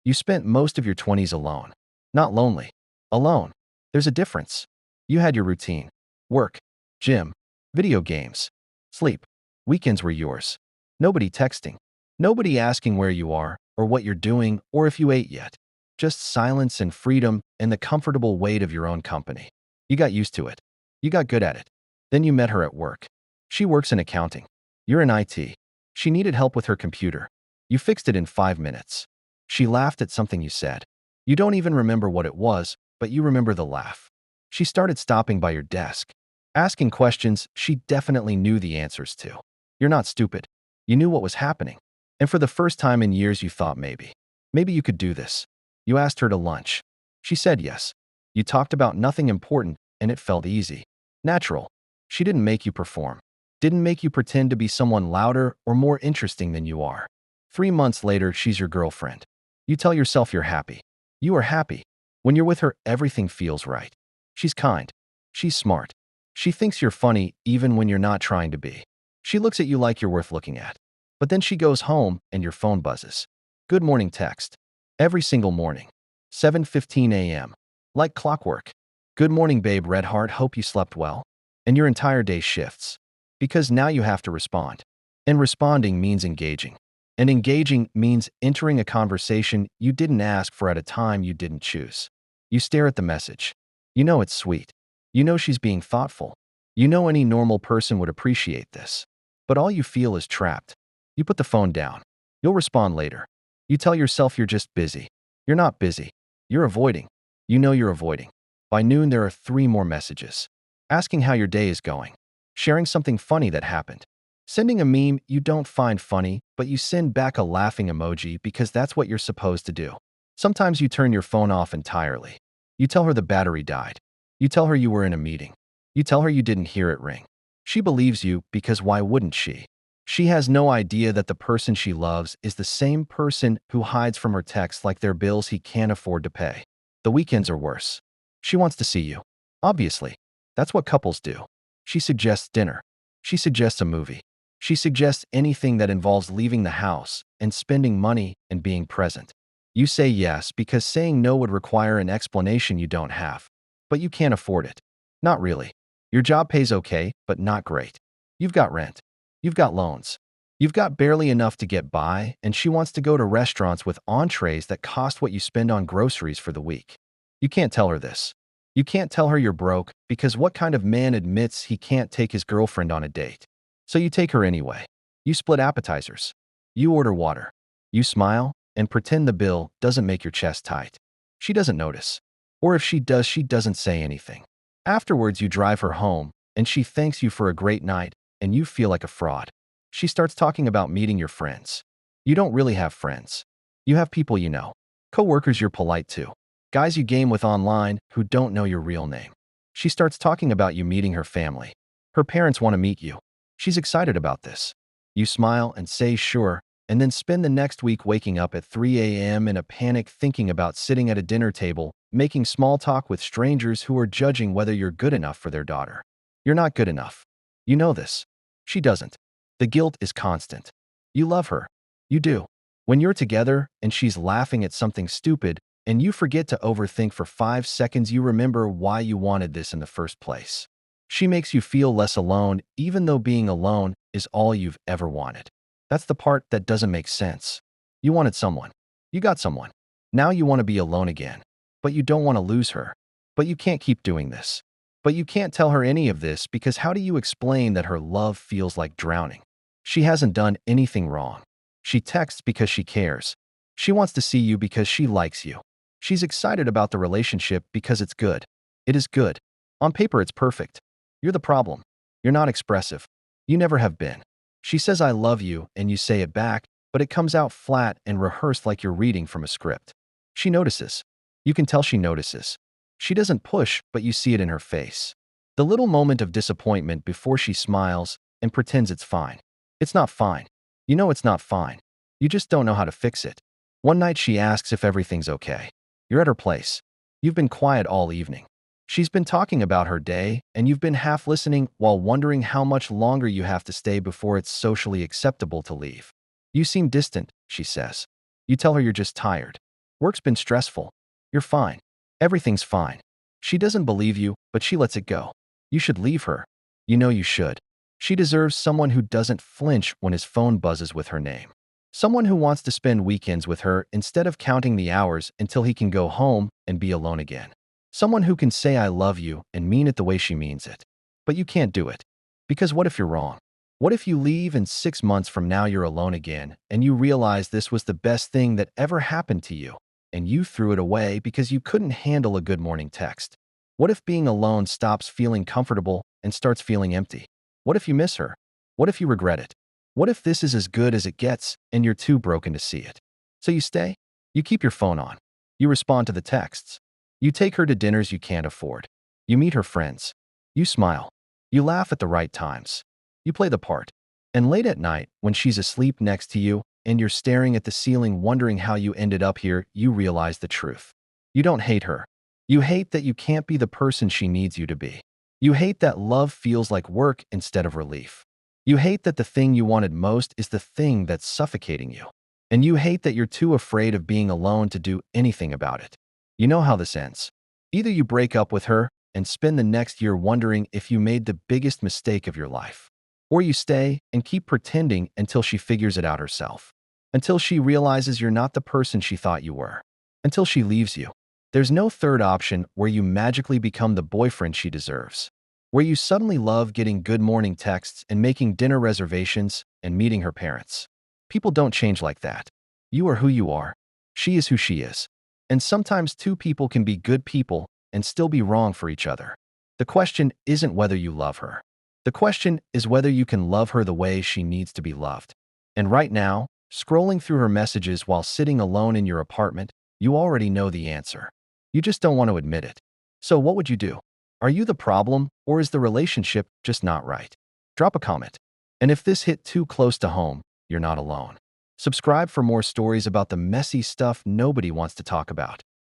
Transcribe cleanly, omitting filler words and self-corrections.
You spent most of your 20s alone. Not lonely. Alone. There's a difference. You had your routine. Work. Gym. Video games. Sleep. Weekends were yours. Nobody texting. Nobody asking where you are, or what you're doing, or if you ate yet. Just silence and freedom and the comfortable weight of your own company. You got used to it. You got good at it. Then you met her at work. She works in accounting. You're in IT. She needed help with her computer. You fixed it in 5 minutes. She laughed at something you said. You don't even remember what it was, but you remember the laugh. She started stopping by your desk, asking questions she definitely knew the answers to. You're not stupid. You knew what was happening. And for the first time in years, you thought maybe you could do this. You asked her to lunch. She said yes. You talked about nothing important, and it felt easy. Natural. She didn't make you perform. Didn't make you pretend to be someone louder or more interesting than you are. 3 months later, she's your girlfriend. You tell yourself you're happy. You are happy. When you're with her, everything feels right. She's kind. She's smart. She thinks you're funny even when you're not trying to be. She looks at you like you're worth looking at. But then she goes home and your phone buzzes. Good morning text. Every single morning. 7:15 a.m. Like clockwork. Good morning, babe, red heart, hope you slept well. And your entire day shifts. Because now you have to respond. And responding means engaging. And engaging means entering a conversation you didn't ask for at a time you didn't choose. You stare at the message. You know it's sweet. You know she's being thoughtful. You know any normal person would appreciate this. But all you feel is trapped. You put the phone down. You'll respond later. You tell yourself you're just busy. You're not busy. You're avoiding. You know you're avoiding. By noon, there are 3 more messages. Asking how your day is going. Sharing something funny that happened. Sending a meme you don't find funny, but you send back a laughing emoji because that's what you're supposed to do. Sometimes you turn your phone off entirely. You tell her the battery died. You tell her you were in a meeting. You tell her you didn't hear it ring. She believes you because why wouldn't she? She has no idea that the person she loves is the same person who hides from her texts like they're bills he can't afford to pay. The weekends are worse. She wants to see you. Obviously. That's what couples do. She suggests dinner. She suggests a movie. She suggests anything that involves leaving the house and spending money and being present. You say yes because saying no would require an explanation you don't have. But you can't afford it. Not really. Your job pays okay, but not great. You've got rent. You've got loans. You've got barely enough to get by, and she wants to go to restaurants with entrees that cost what you spend on groceries for the week. You can't tell her this. You can't tell her you're broke because what kind of man admits he can't take his girlfriend on a date? So you take her anyway. You split appetizers. You order water. You smile and pretend the bill doesn't make your chest tight. She doesn't notice. Or if she does, she doesn't say anything. Afterwards, you drive her home, and she thanks you for a great night, and you feel like a fraud. She starts talking about meeting your friends. You don't really have friends. You have people you know. Coworkers you're polite to. Guys you game with online who don't know your real name. She starts talking about you meeting her family. Her parents want to meet you. She's excited about this. You smile and say sure, and then spend the next week waking up at 3 a.m. in a panic thinking about sitting at a dinner table, making small talk with strangers who are judging whether you're good enough for their daughter. You're not good enough. You know this. She doesn't. The guilt is constant. You love her. You do. When you're together and she's laughing at something stupid and you forget to overthink for 5 seconds, you remember why you wanted this in the first place. She makes you feel less alone, even though being alone is all you've ever wanted. That's the part that doesn't make sense. You wanted someone. You got someone. Now you want to be alone again. But you don't want to lose her. But you can't keep doing this. But you can't tell her any of this because how do you explain that her love feels like drowning? She hasn't done anything wrong. She texts because she cares. She wants to see you because she likes you. She's excited about the relationship because it's good. It is good. On paper, it's perfect. You're the problem. You're not expressive. You never have been. She says, I love you, and you say it back, but it comes out flat and rehearsed like you're reading from a script. She notices. You can tell she notices. She doesn't push, but you see it in her face. The little moment of disappointment before she smiles and pretends it's fine. It's not fine. You know it's not fine. You just don't know how to fix it. One night she asks if everything's okay. You're at her place. You've been quiet all evening. She's been talking about her day, and you've been half listening while wondering how much longer you have to stay before it's socially acceptable to leave. You seem distant, she says. You tell her you're just tired. Work's been stressful. You're fine. Everything's fine. She doesn't believe you, but she lets it go. You should leave her. You know you should. She deserves someone who doesn't flinch when his phone buzzes with her name. Someone who wants to spend weekends with her instead of counting the hours until he can go home and be alone again. Someone who can say I love you and mean it the way she means it. But you can't do it. Because what if you're wrong? What if you leave and 6 months from now you're alone again and you realize this was the best thing that ever happened to you and you threw it away because you couldn't handle a good morning text? What if being alone stops feeling comfortable and starts feeling empty? What if you miss her? What if you regret it? What if this is as good as it gets and you're too broken to see it? So you stay? You keep your phone on. You respond to the texts. You take her to dinners you can't afford. You meet her friends. You smile. You laugh at the right times. You play the part. And late at night, when she's asleep next to you and you're staring at the ceiling wondering how you ended up here, you realize the truth. You don't hate her. You hate that you can't be the person she needs you to be. You hate that love feels like work instead of relief. You hate that the thing you wanted most is the thing that's suffocating you. And you hate that you're too afraid of being alone to do anything about it. You know how this ends. Either you break up with her and spend the next year wondering if you made the biggest mistake of your life, or you stay and keep pretending until she figures it out herself, until she realizes you're not the person she thought you were, until she leaves you. There's no third option where you magically become the boyfriend she deserves, where you suddenly love getting good morning texts and making dinner reservations and meeting her parents. People don't change like that. You are who you are. She is who she is. And sometimes two people can be good people and still be wrong for each other. The question isn't whether you love her. The question is whether you can love her the way she needs to be loved. And right now, scrolling through her messages while sitting alone in your apartment, you already know the answer. You just don't want to admit it. So what would you do? Are you the problem, or is the relationship just not right? Drop a comment. And if this hit too close to home, you're not alone. Subscribe for more stories about the messy stuff nobody wants to talk about.